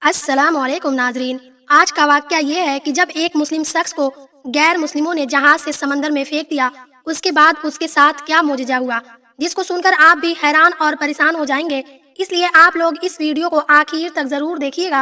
अस्सलाम वालेकुम नाजरीन। आज का वाकया ये है कि जब एक मुस्लिम शख्स को गैर मुस्लिमों ने जहाज से समंदर में फेंक दिया, उसके बाद उसके साथ क्या मोजज़ा हुआ, जिसको सुनकर आप भी हैरान और परेशान हो जाएंगे। इसलिए आप लोग इस वीडियो को आखिर तक जरूर देखिएगा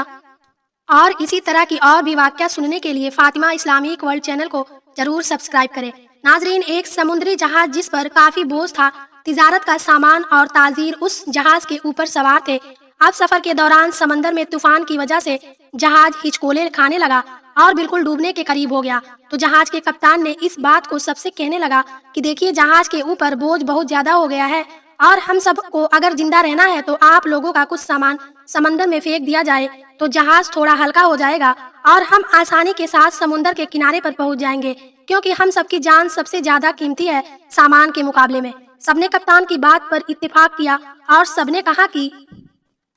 और इसी तरह की और भी वाकया सुनने के लिए फातिमा इस्लामिक वर्ल्ड चैनल को जरूर सब्सक्राइब करें। नाजरीन, एक समुद्री जहाज जिस पर काफी बोझ था, तिजारत का सामान और ताजीर उस जहाज के ऊपर सवार थे। अब सफर के दौरान समंदर में तूफान की वजह से जहाज हिचकोले खाने लगा और बिल्कुल डूबने के करीब हो गया। तो जहाज के कप्तान ने इस बात को सबसे कहने लगा कि देखिए, जहाज के ऊपर बोझ बहुत ज्यादा हो गया है और हम सबको अगर जिंदा रहना है तो आप लोगों का कुछ सामान समंदर में फेंक दिया जाए तो जहाज थोड़ा हल्का हो जाएगा और हम आसानी के साथ समुंदर के किनारे पर पहुंच जाएंगे, क्योंकि हम सबकी जान सबसे ज्यादा कीमती है सामान के मुकाबले में। सबने कप्तान की बात पर इत्तेफाक किया और सबने कहा कि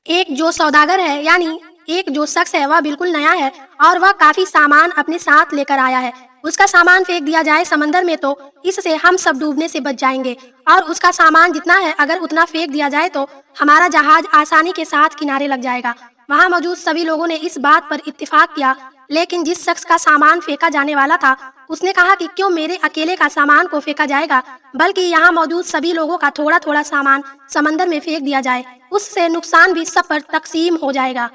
एक जो सौदागर है, यानी एक जो शख्स है, वह बिल्कुल नया है और वह काफी सामान अपने साथ लेकर आया है। उसका सामान फेंक दिया जाए समंदर में तो इससे हम सब डूबने से बच जाएंगे, और उसका सामान जितना है अगर उतना फेंक दिया जाए तो हमारा जहाज आसानी के साथ किनारे लग जाएगा। वहाँ मौजूद सभी लोगों ने इस बात पर इत्तेफाक किया, लेकिन जिस शख्स का सामान फेंका जाने वाला था उसने कहा कि क्यों मेरे अकेले का सामान को फेंका जाएगा, बल्कि यहाँ मौजूद सभी लोगों का थोड़ा थोड़ा सामान समंदर में फेंक दिया जाए, उससे नुकसान भी सब पर तकसीम हो जाएगा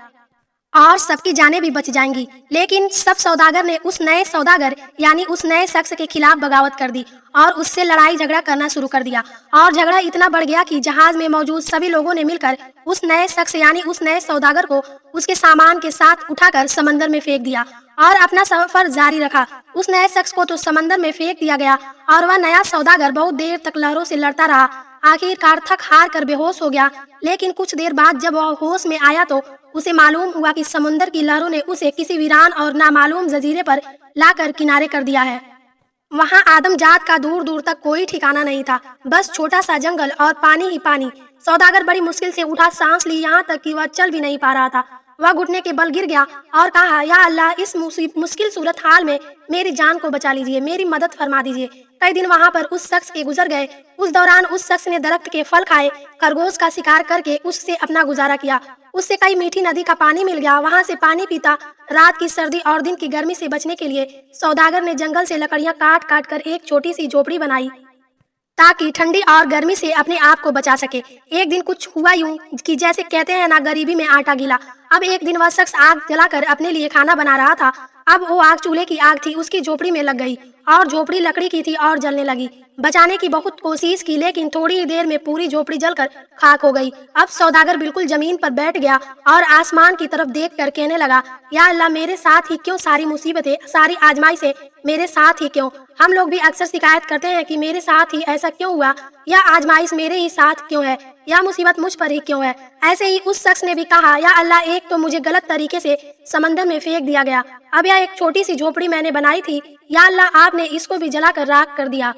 और सबकी जानें भी बच जाएंगी। लेकिन सब सौदागर ने उस नए सौदागर यानी उस नए शख्स के खिलाफ बगावत कर दी और उससे लड़ाई झगड़ा करना शुरू कर दिया, और झगड़ा इतना बढ़ गया कि जहाज में मौजूद सभी लोगों ने मिलकर उस नए शख्स यानी उस नए सौदागर को उसके सामान के साथ उठाकर समंदर में फेंक दिया और अपना सफर जारी रखा। उस नए शख्स को तो समंदर में फेंक दिया गया और वह नया सौदागर बहुत देर तक लहरों से लड़ता रहा। आखिरकार थक हार कर बेहोश हो गया, लेकिन कुछ देर बाद जब वह होश में आया तो उसे मालूम हुआ कि समुंदर की लहरों ने उसे किसी वीरान और नामालूम जजीरे पर लाकर किनारे कर दिया है। वहाँ आदम जात का दूर दूर तक कोई ठिकाना नहीं था, बस छोटा सा जंगल और पानी ही पानी। सौदागर बड़ी मुश्किल से उठा, सांस ली, यहाँ तक कि वह चल भी नहीं पा रहा था। वह घुटने के बल गिर गया और कहा, या अल्लाह, इस मुश्किल सूरत हाल में मेरी जान को बचा लीजिए, मेरी मदद फरमा दीजिए। कई दिन वहाँ पर उस शख्स के गुजर गए। उस दौरान उस शख्स ने दरख्त के फल खाए, खरगोश का शिकार करके उससे अपना गुजारा किया। उससे कई मीठी नदी का पानी मिल गया, वहाँ से पानी पीता। रात की सर्दी और दिन की गर्मी से बचने के लिए सौदागर ने जंगल से लकड़ियाँ काट काट कर एक छोटी सी झोपड़ी बनाई ताकि ठंडी और गर्मी से अपने आप को बचा सके। एक दिन कुछ हुआ यूं कि जैसे कहते हैं ना, गरीबी में आटा गीला। अब एक दिन वह शख्स आग जलाकर अपने लिए खाना बना रहा था। अब वो आग चूल्हे की आग थी, उसकी झोपड़ी में लग गई और झोपड़ी लकड़ी की थी और जलने लगी। बचाने की बहुत कोशिश की, लेकिन थोड़ी ही देर में पूरी झोपड़ी जलकर खाक हो गई। अब सौदागर बिल्कुल जमीन पर बैठ गया और आसमान की तरफ देख कर कहने लगा, या अल्लाह, मेरे साथ ही क्यों सारी मुसीबतें, सारी आजमाइशें मेरे साथ ही क्यों? हम लोग भी अक्सर शिकायत करते हैं कि मेरे साथ ही ऐसा क्यों हुआ, या आजमाइश मेरे ही साथ क्यों है, या मुसीबत मुझ पर ही क्यों है। ऐसे ही उस शख्स ने भी कहा, या अल्लाह, एक तो मुझे गलत तरीके से समंदर में फेंक दिया गया, अब यह एक छोटी सी झोपड़ी मैंने बनाई थी, या अल्लाह, आपने इसको भी जलाकर राख कर दिया।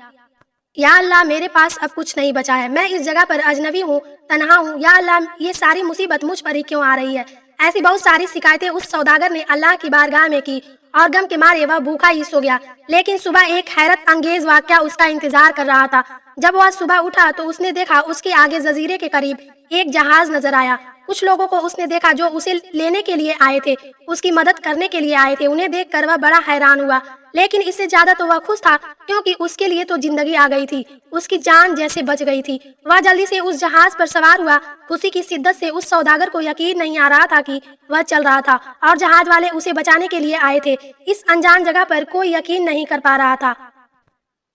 या अल्लाह, मेरे पास अब कुछ नहीं बचा है, मैं इस जगह पर अजनबी हूँ, तन्हा हूँ। या अल्लाह, ये सारी मुसीबत मुझ पर ही क्यों आ रही है? ऐसी बहुत सारी शिकायतें उस सौदागर ने अल्लाह की बारगाह में की और गम के मारे वह भूखा ही सो गया। लेकिन सुबह एक हैरत अंगेज वाकया उसका इंतजार कर रहा था। जब वह सुबह उठा तो उसने देखा उसके आगे जजीरे के करीब एक जहाज नजर आया। कुछ लोगों को उसने देखा जो उसे लेने के लिए आए थे, उसकी मदद करने के लिए आए थे। उन्हें देखकर वह बड़ा हैरान हुआ, लेकिन इससे ज्यादा तो वह खुश था, क्योंकि उसके लिए तो जिंदगी आ गई थी, उसकी जान जैसे बच गई थी। वह जल्दी से उस जहाज पर सवार हुआ। खुशी की शिद्दत से उस सौदागर को यकीन नहीं आ रहा था कि वह चल रहा था और जहाज वाले उसे बचाने के लिए आए थे। इस अनजान जगह पर कोई यकीन नहीं कर पा रहा था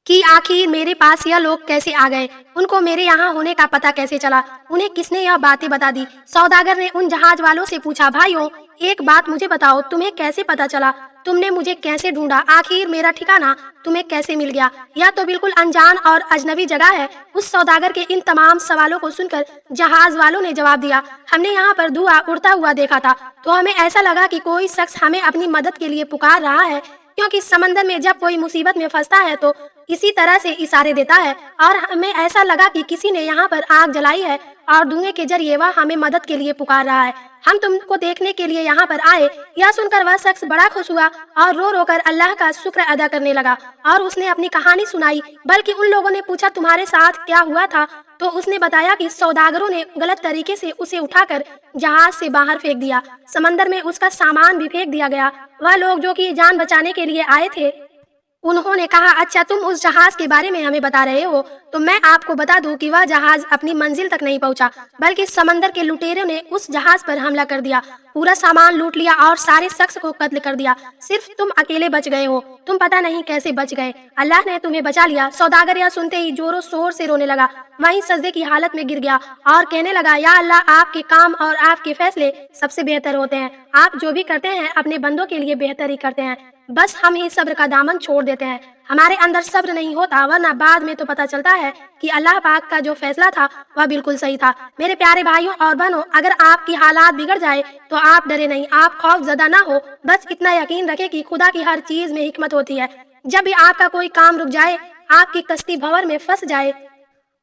कि आखिर मेरे पास यह लोग कैसे आ गए, उनको मेरे यहाँ होने का पता कैसे चला, उन्हें किसने यह बातें बता दी। सौदागर ने उन जहाज वालों से पूछा, भाइयों, एक बात मुझे बताओ, तुम्हें कैसे पता चला, तुमने मुझे कैसे ढूंढा, आखिर मेरा ठिकाना तुम्हें कैसे मिल गया? यह तो बिल्कुल अनजान और अजनबी जगह है। उस सौदागर के इन तमाम सवालों को सुनकर जहाज वालों ने जवाब दिया, हमने यहाँ पर धुआं उड़ता हुआ देखा था, तो हमें ऐसा लगा कि कोई शख्स हमें अपनी मदद के लिए पुकार रहा है, क्योंकि समंदर में जब कोई मुसीबत में फंसता है तो इसी तरह से इशारे देता है, और हमें ऐसा लगा कि किसी ने यहाँ पर आग जलाई है और धुएं के जरिए वह हमें मदद के लिए पुकार रहा है। हम तुमको देखने के लिए यहाँ पर आए। यह सुनकर वह शख्स बड़ा खुश हुआ और रो रो कर अल्लाह का शुक्र अदा करने लगा और उसने अपनी कहानी सुनाई। बल्कि उन लोगों ने पूछा, तुम्हारे साथ क्या हुआ था, تو اس نے بتایا کہ سوداگروں نے غلط طریقے سے اسے اٹھاکر جہاز سے باہر پھینک دیا، سمندر میں اس کا سامان بھی پھینک دیا گیا۔ وہ لوگ جو کہ جان بچانے کے لیے آئے تھے انہوں نے کہا اچھا تم اس جہاز کے بارے میں ہمیں بتا رہے ہو، تو میں آپ کو بتا دوں کہ وہ جہاز اپنی منزل تک نہیں پہنچا، بلکہ سمندر کے لٹیروں نے اس جہاز پر حملہ کر دیا، پورا سامان لوٹ لیا اور سارے شخص کو قتل کر دیا، صرف تم اکیلے بچ گئے ہو، تم پتہ نہیں کیسے بچ گئے، اللہ نے تمہیں بچا لیا۔ سوداگر یہ سنتے ہی زور و شور سے رونے لگا، وہیں سجدے کی حالت میں گر گیا اور کہنے لگا یا اللہ آپ کے کام اور آپ کے فیصلے سب سے بہتر ہوتے ہیں، آپ جو بھی کرتے ہیں اپنے بندوں کے لیے بہتر ہی کرتے ہیں، بس ہم ہی صبر کا دامن چھوڑ دیتے ہیں، ہمارے اندر صبر نہیں ہوتا، ورنہ بعد میں تو پتہ چلتا ہے کہ اللہ پاک کا جو فیصلہ تھا وہ بالکل صحیح تھا۔ میرے پیارے بھائیوں اور بہنوں، اگر آپ کی حالات بگڑ جائے تو آپ ڈرے نہیں، آپ خوف زدہ نہ ہو، بس اتنا یقین رکھیں کہ خدا کی ہر چیز میں حکمت ہوتی ہے۔ جب بھی آپ کا کوئی کام رک جائے، آپ کی کشتی بھنور میں پھنس جائے،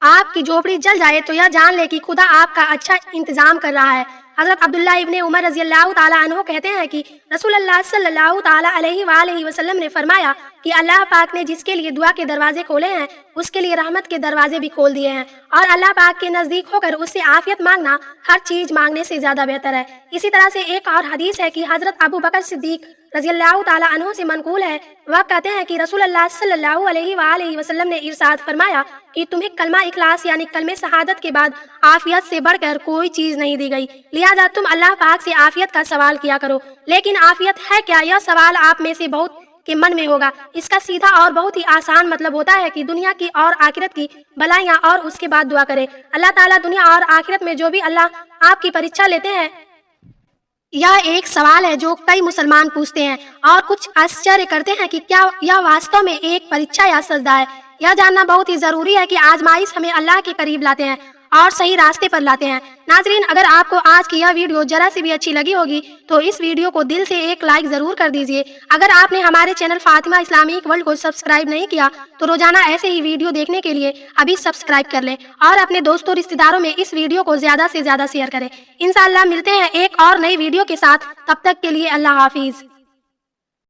آپ کی جھوپڑی جل جائے، تو یہ جان لے کہ خدا آپ کا اچھا انتظام کر رہا ہے۔ حضرت عبداللہ ابن عمر رضی اللہ تعالیٰ عنہ کہتے ہیں کہ رسول اللہ صلی اللہ تعالیٰ علیہ وآلہ وسلم نے فرمایا کہ اللہ پاک نے جس کے لیے دعا کے دروازے کھولے ہیں اس کے لیے رحمت کے دروازے بھی کھول دیے ہیں، اور اللہ پاک کے نزدیک ہو کر اس سے عافیت مانگنا ہر چیز مانگنے سے زیادہ بہتر ہے۔ اسی طرح سے ایک اور حدیث ہے کہ حضرت ابو بکر صدیق رضی اللہ تعالیٰ عنہ سے منقول ہے، وہ کہتے ہیں کہ رسول اللہ صلی اللہ علیہ وآلہ وسلم نے ارشاد فرمایا کہ تمہیں کلمہ اخلاص یعنی کلمہ شہادت کے بعد عافیت سے بڑھ کر کوئی چیز نہیں دی گئی، لہذا تم اللہ پاک سے عافیت کا سوال کیا کرو۔ لیکن عافیت ہے کیا؟ یہ سوال آپ میں سے بہت کے من میں ہوگا۔ اس کا سیدھا اور بہت ہی آسان مطلب ہوتا ہے کہ دنیا کی اور آخرت کی بلائیاں اور اس کے بعد دعا کرے۔ اللہ تعالیٰ دنیا اور آخرت میں جو بھی اللہ آپ کی پریچھا لیتے ہیں، یہ ایک سوال ہے جو کئی مسلمان پوچھتے ہیں اور کچھ آشچर्य کرتے ہیں کہ کیا یہ واستو میں ایک پریچھا یا سجدہ ہے۔ یہ جاننا بہت ہی ضروری ہے کہ آزمائش ہمیں اللہ کے قریب لاتے ہیں اور صحیح راستے پر لاتے ہیں۔ ناظرین، اگر آپ کو آج کی یہ ویڈیو ذرا سی بھی اچھی لگی ہوگی تو اس ویڈیو کو دل سے ایک لائک ضرور کر دیجئے۔ اگر آپ نے ہمارے چینل فاطمہ اسلامک ورلڈ کو سبسکرائب نہیں کیا تو روزانہ ایسے ہی ویڈیو دیکھنے کے لیے ابھی سبسکرائب کر لیں اور اپنے دوستوں رشتہ داروں میں اس ویڈیو کو زیادہ سے زیادہ شیئر کریں۔ انشاءاللہ ملتے ہیں ایک اور نئی ویڈیو کے ساتھ، تب تک کے لیے اللہ حافظ۔